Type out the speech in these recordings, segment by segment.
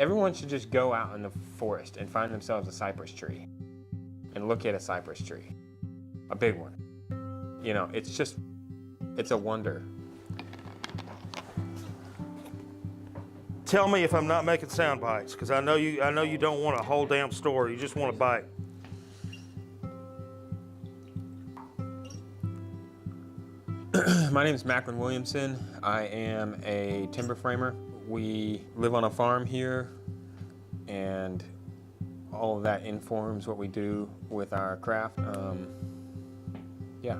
Everyone should just go out in the forest and find themselves a cypress tree and look at a cypress tree, a big one. You know, it's a wonder. Tell me if I'm not making sound bites, because I know you don't want a whole damn story. You just want a bite. My name is Macklin Williamson. I am a timber framer. We live on a farm here, and all of that informs what we do with our craft. Yeah,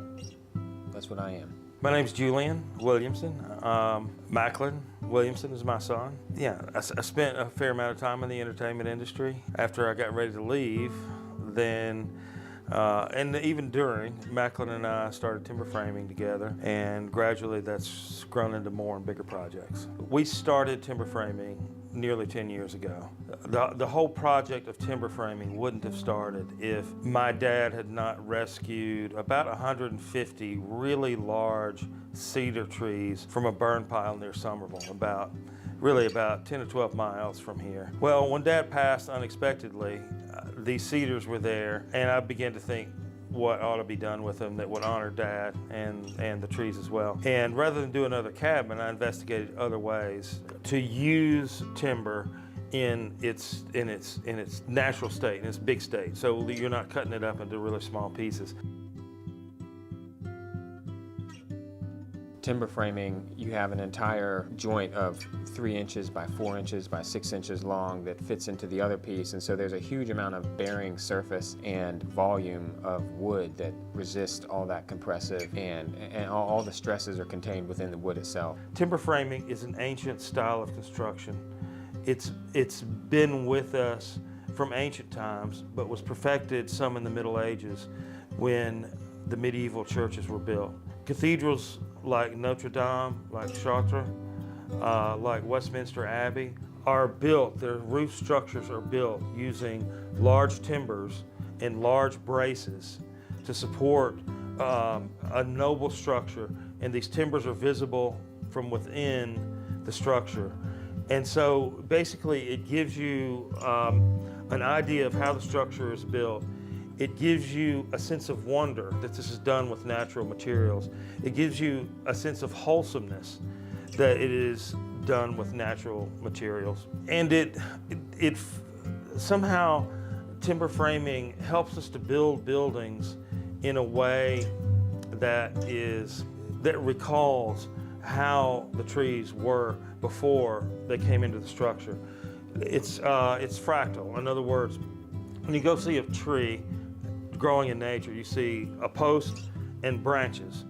that's what I am. My name's Julian Williamson. Macklin Williamson is my son. Yeah, I spent a fair amount of time in the entertainment industry. After I got ready to leave, then, and even during, Macklin and I started timber framing together, and gradually that's grown into more and bigger projects. We started timber framing nearly 10 years ago. The whole project of timber framing wouldn't have started if my dad had not rescued about 150 really large cedar trees from a burn pile near Somerville, about 10 to 12 miles from here. Well, when Dad passed unexpectedly, these cedars were there, and I began to think what ought to be done with them that would honor Dad and the trees as well. And rather than do another cabin, I investigated other ways to use timber in its natural state, in its big state, so you're not cutting it up into really small pieces. Timber framing, you have an entire joint of 3 inches by 4 inches by 6 inches long that fits into the other piece, and so there's a huge amount of bearing surface and volume of wood that resists all that compressive, and all the stresses are contained within the wood itself. Timber framing is an ancient style of construction. It's been with us from ancient times, but was perfected some in the Middle Ages when the medieval churches were built. Cathedrals like Notre Dame, like Chartres, like Westminster Abbey are built, their roof structures are built using large timbers and large braces to support a noble structure, and these timbers are visible from within the structure. And so basically it gives you an idea of how the structure is built. It gives you a sense of wonder that this is done with natural materials. It gives you a sense of wholesomeness that it is done with natural materials. And it somehow, timber framing helps us to build buildings in a way that recalls how the trees were before they came into the structure. It's fractal. In other words, when you go see a tree growing in nature, you see a post and branches.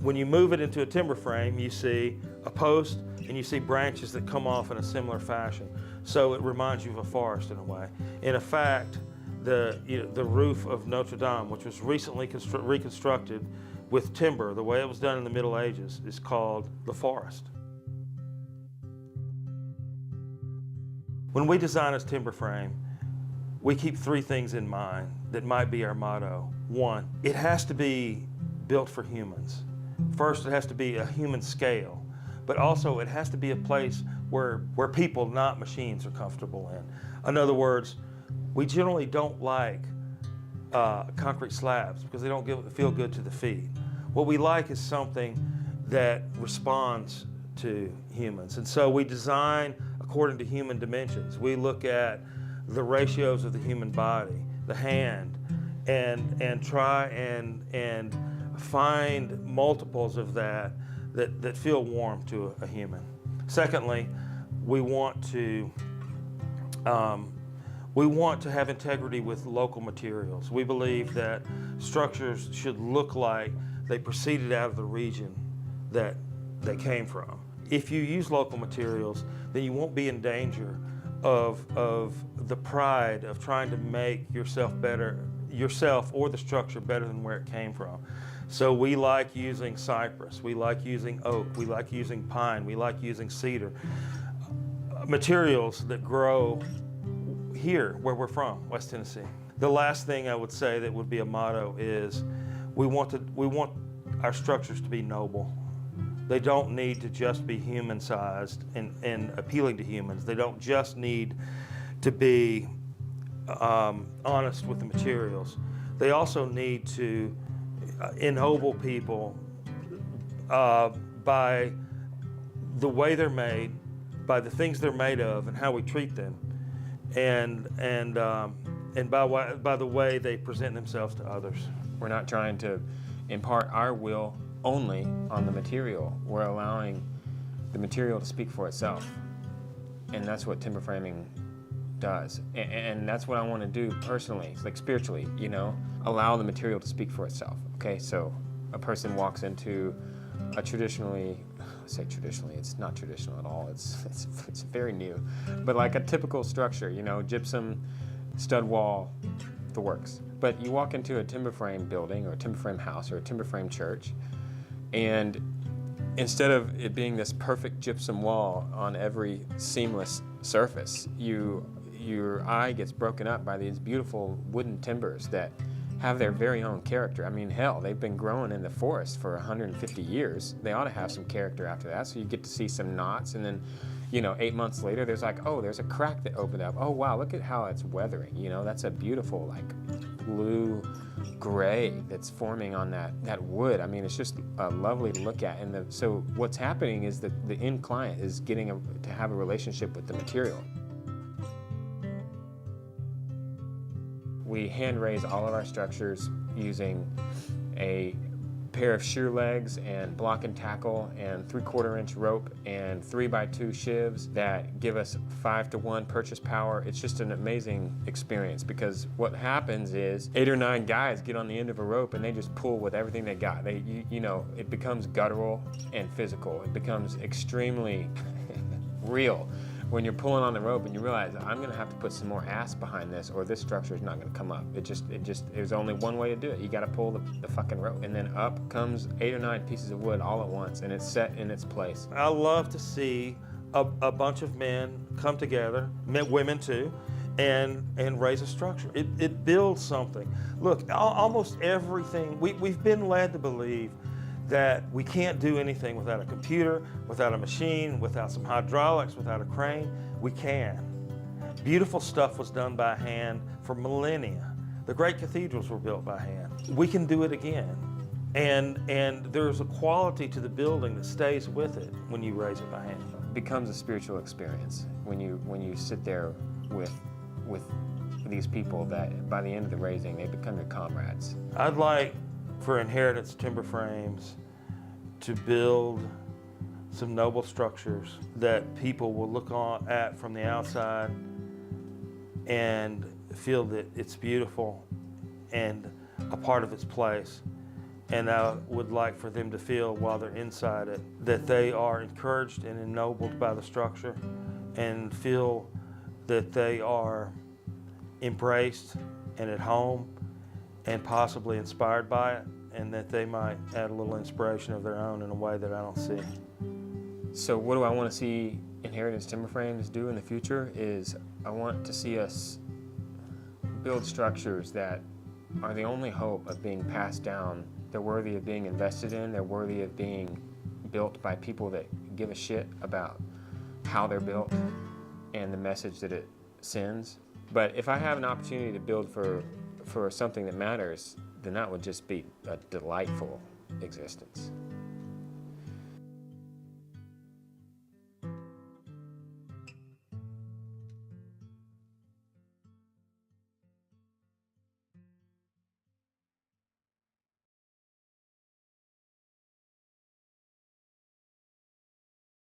When you move it into a timber frame, you see a post and you see branches that come off in a similar fashion. So it reminds you of a forest in a way. In fact, the roof of Notre Dame, which was recently reconstructed with timber, the way it was done in the Middle Ages, is called the forest. When we design a timber frame, we keep 3 things in mind that might be our motto. 1, it has to be built for humans. First, it has to be a human scale, but also it has to be a place where people, not machines, are comfortable in. In other words, we generally don't like concrete slabs because they don't feel good to the feet. What we like is something that responds to humans. And so we design according to human dimensions. We look at the ratios of the human body, the hand, and try and find multiples of that feel warm to a human. Secondly, we want to have integrity with local materials. We believe that structures should look like they proceeded out of the region that they came from. If you use local materials, then you won't be in danger of the pride of trying to make yourself or the structure better than where it came from. So we like using cypress, we like using oak, we like using pine, we like using cedar. Materials that grow here where we're from, West Tennessee. The last thing I would say that would be a motto is we want our structures to be noble. They don't need to just be human-sized and appealing to humans. They don't just need to be honest with the materials. They also need to ennoble people by the way they're made, by the things they're made of, and how we treat them, and by the way they present themselves to others. We're not trying to impart our will only on the material. We're allowing the material to speak for itself. And that's what timber framing does. And that's what I want to do personally, like spiritually, you know, allow the material to speak for itself. Okay, so a person walks into a traditionally, I say traditionally, it's not traditional at all, it's very new, but like a typical structure, you know, gypsum, stud wall, the works. But you walk into a timber frame building or a timber frame house or a timber frame church, and instead of it being this perfect gypsum wall on every seamless surface, your eye gets broken up by these beautiful wooden timbers that have their very own character. I mean, hell, they've been growing in the forest for 150 years. They ought to have some character after that. So you get to see some knots, and then, you know, 8 months later, there's like, oh, there's a crack that opened up. Oh, wow, look at how it's weathering. You know, that's a beautiful, like, blue gray that's forming on that wood. I mean, it's just lovely to look at. And so what's happening is that the end client is getting to have a relationship with the material. We hand raise all of our structures using a pair of shear legs and block and tackle and 3/4 inch rope and 3x2 shivs that give us 5-to-1 purchase power. It's just an amazing experience, because what happens is 8 or 9 guys get on the end of a rope and they just pull with everything they got. You know, it becomes guttural and physical. It becomes extremely real when you're pulling on the rope and you realize, I'm gonna have to put some more ass behind this or this structure is not gonna come up. There's only one way to do it. You gotta pull the fucking rope, and then up comes 8 or 9 pieces of wood all at once, and it's set in its place. I love to see a bunch of men come together, women too, and raise a structure. It builds something. Look, almost everything, we've been led to believe that we can't do anything without a computer, without a machine, without some hydraulics, without a crane. We can. Beautiful stuff was done by hand for millennia. The great cathedrals were built by hand. We can do it again. And there's a quality to the building that stays with it when you raise it by hand. It becomes a spiritual experience when you sit there with these people that by the end of the raising, they become your comrades. I'd like for Inheritance Timberframes to build some noble structures that people will look at from the outside and feel that it's beautiful and a part of its place. And I would like for them to feel while they're inside it that they are encouraged and ennobled by the structure, and feel that they are embraced and at home and possibly inspired by it, and that they might add a little inspiration of their own in a way that I don't see. So what do I want to see Inheritance Timberframes do in the future is I want to see us build structures that are the only hope of being passed down. They're worthy of being invested in. They're worthy of being built by people that give a shit about how they're built and the message that it sends. But if I have an opportunity to build for something that matters, then that would just be a delightful existence.